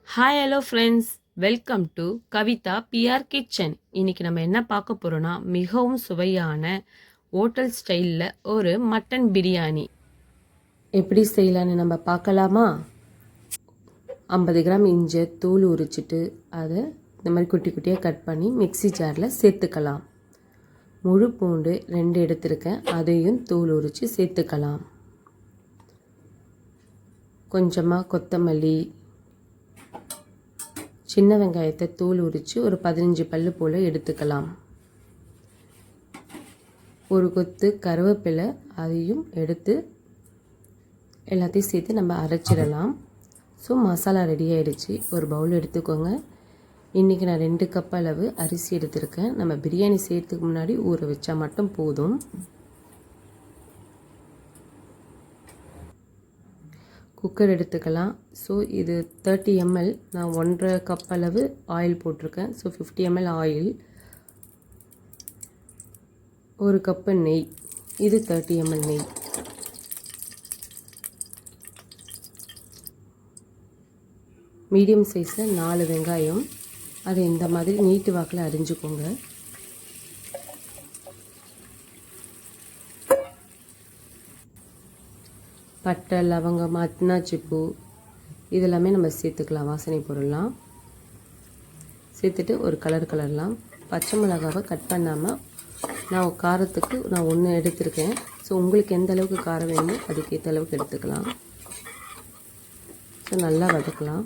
Hi hello friends, welcome to Kavitha PR kitchen. இன்னைக்கு நம்ம என்ன பார்க்க போகிறோன்னா, மிகவும் சுவையான ஹோட்டல் ஸ்டைலில் ஒரு மட்டன் பிரியாணி எப்படி செய்யலான்னு நம்ம பார்க்கலாமா? 50 கிராம் இஞ்சி தூள் உரிச்சிட்டு அதை இந்த மாதிரி குட்டி குட்டியாக கட் பண்ணி மிக்சி ஜாரில் சேர்த்துக்கலாம். முழு பூண்டு 2 எடுத்திருக்கேன், அதையும் தூள் உரித்து சேர்த்துக்கலாம். கொஞ்சமாக கொத்தமல்லி, சின்ன வெங்காயத்தை தூள் உரித்து ஒரு 15 பல்லு போல் எடுத்துக்கலாம். ஒரு கொத்து கருவேப்பிலை அதையும் எடுத்து எல்லாத்தையும் சேர்த்து நம்ம அரைச்சிடலாம். ஸோ மசாலா ரெடி ஆகிடுச்சு. ஒரு பவுல் எடுத்துக்கோங்க. இன்றைக்கி நான் 2 கப் அளவு அரிசி எடுத்திருக்கேன். நம்ம பிரியாணி செய்கிறதுக்கு முன்னாடி ஊற வச்சா மட்டும் போதும். குக்கர் எடுத்துக்கலாம். ஸோ இது 30 ml, நான் 1.5 கப் அளவு ஆயில் போட்டிருக்கேன். ஸோ 50 ml ஆயில், 1 கப்பு நெய், இது 30 ml நெய். மீடியம் சைஸில் 4 வெங்காயம், அதை இந்த மாதிரி நீட்டு வாக்கில் அரிஞ்சுக்கோங்க. பட்டை, லவங்கம், அன்னாச்சிப்பூ இதெல்லாமே நம்ம சேர்த்துக்கலாம். வாசனை பொருள்லாம் சேர்த்துட்டு ஒரு கலர்லாம். பச்சை மிளகாவை கட் பண்ணாமல் நான் காரத்துக்கு நான் 1 எடுத்திருக்கேன். ஸோ உங்களுக்கு எந்த அளவுக்கு காரம் வேணுமோ அதுக்கேற்ற அளவுக்கு எடுத்துக்கலாம். ஸோ நல்லா வதக்கலாம்.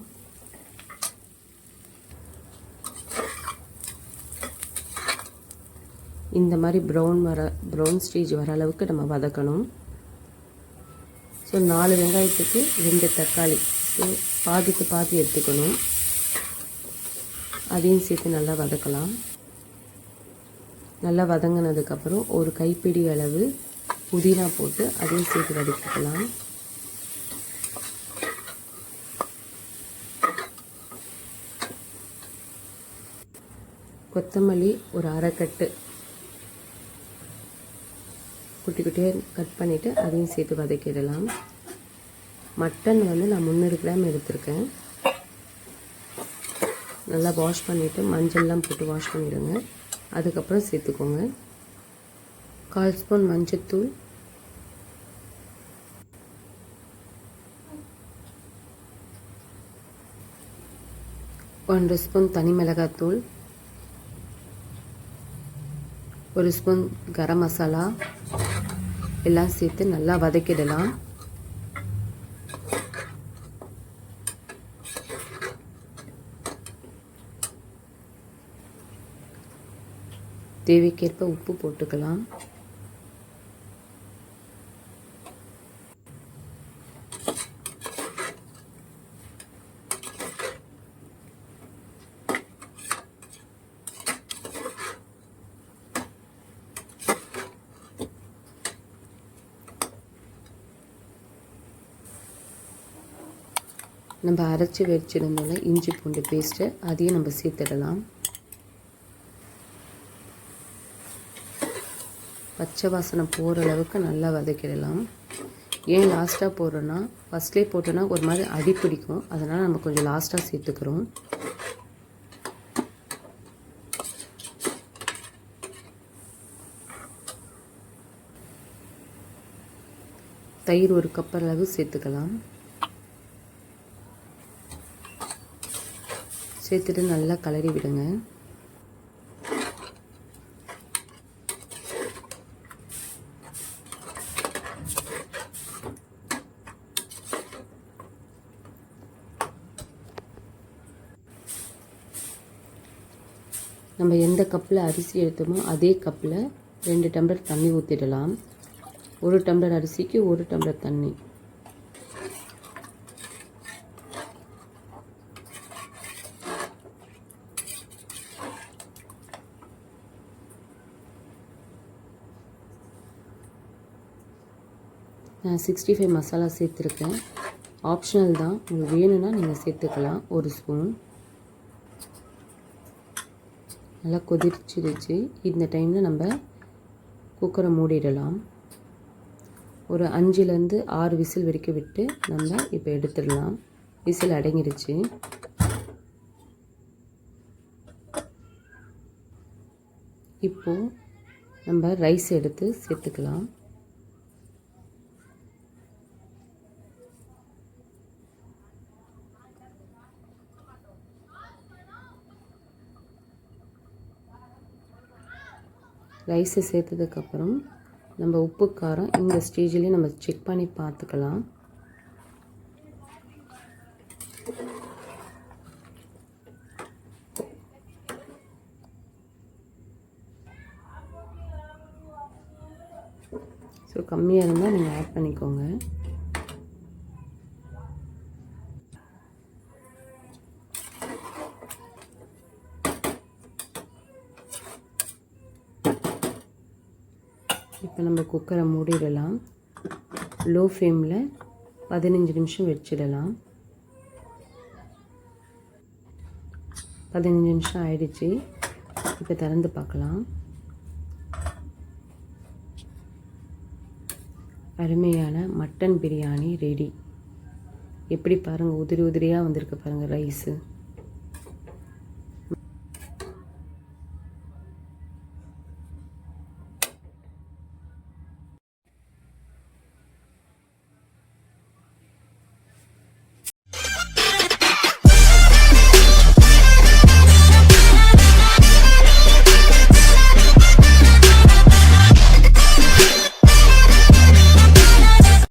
இந்த மாதிரி ப்ரௌன் ஸ்டேஜ் வர அளவுக்கு நம்ம வதக்கணும். ஸோ 4 வெங்காயத்துக்கு 2 தக்காளி, ஸோ பாதிக்கு பாதி எடுத்துக்கணும். அதையும் சேர்த்து நல்லா வதக்கலாம். நல்லா வதங்கினதுக்கப்புறம் ஒரு கைப்பிடி அளவு புதினா போட்டு அதையும் சேர்த்து வதக்கிக்கலாம். கொத்தமல்லி ஒரு அரைக்கட்டு குட்டி குட்டியாக கட் பண்ணிவிட்டு அதையும் சேர்த்து வதக்கிடலாம். மட்டன் நான் 300 கிராம் எடுத்திருக்கேன். நல்லா வாஷ் பண்ணிவிட்டு மஞ்சள்லாம் போட்டு வாஷ் பண்ணிவிடுங்க. அதுக்கப்புறம் சேர்த்துக்கோங்க. 1/4 ஸ்பூன் மஞ்சத்தூள், 1 ஸ்பூன் தனி மிளகாத்தூள், 1 ஸ்பூன் கரம் மசாலா எல்லாம் சேர்த்து நல்லா வதக்கிடலாம். தேவைக்கேற்ப உப்பு போட்டுக்கலாம். நம்ம அரைச்சி வச்சிருந்தோம்னா இஞ்சி பூண்டு பேஸ்ட்டு அதையும் நம்ம சேர்த்துடலாம். பச்சை வாசனை போகிற அளவுக்கு நல்லா வதக்கிடலாம். ஏன் லாஸ்ட்டாக போடுறோன்னா, ஃபஸ்ட்லேயே போட்டோன்னா ஒரு மாதிரி அடி பிடிக்கும். அதனால் நம்ம கொஞ்சம் லாஸ்ட்டாக சேர்த்துக்கிறோம். தயிர் 1 கப் அளவு சேர்த்துக்கலாம். சேர்த்துட்டு நல்லா கலரி விடுங்க. நம்ம எந்த கப்பில் அரிசி எடுத்தோமோ அதே கப்பில் 2 டம்ளர் தண்ணி ஊற்றிடலாம். 1 டம்ளர் அரிசிக்கு 1 டம்ளர் தண்ணி. நான் 65 மசாலா சேர்த்துருக்கேன். ஆப்ஷனல் தான், உங்களுக்கு வேணும்னா நீங்கள் சேர்த்துக்கலாம். 1 ஸ்பூன். நல்லா கொதிச்சிடுச்சு. இந்த டைமில் நம்ம குக்கரை மூடிடலாம். ஒரு 5லேருந்து 6 விசில் வரைக்கும் விட்டு நம்ம இப்போ எடுத்துடலாம். விசில் அடங்கிடுச்சு. இப்போது நம்ம ரைஸ் எடுத்து சேர்த்துக்கலாம். ரைஸை சேர்த்ததுக்கப்புறம் நம்ம உப்பு காரம் இந்த ஸ்டேஜ்லேயே நம்ம செக் பண்ணி பார்த்துக்கலாம். ஸோ கம்மியாக இருந்தால் நீங்கள் ஆட் பண்ணிக்கோங்க. இப்போ நம்ம குக்கரை மூடிடலாம். லோ ஃப்ளேமில் 15 நிமிஷம் வச்சிடலாம். 15 நிமிஷம் ஆயிடுச்சு. இப்போ திறந்து பார்க்கலாம். அருமையான மட்டன் பிரியாணி ரெடி. எப்படி பாருங்கள், உதிரி உதிரியாக வந்திருக்கு பாருங்கள் ரைஸு.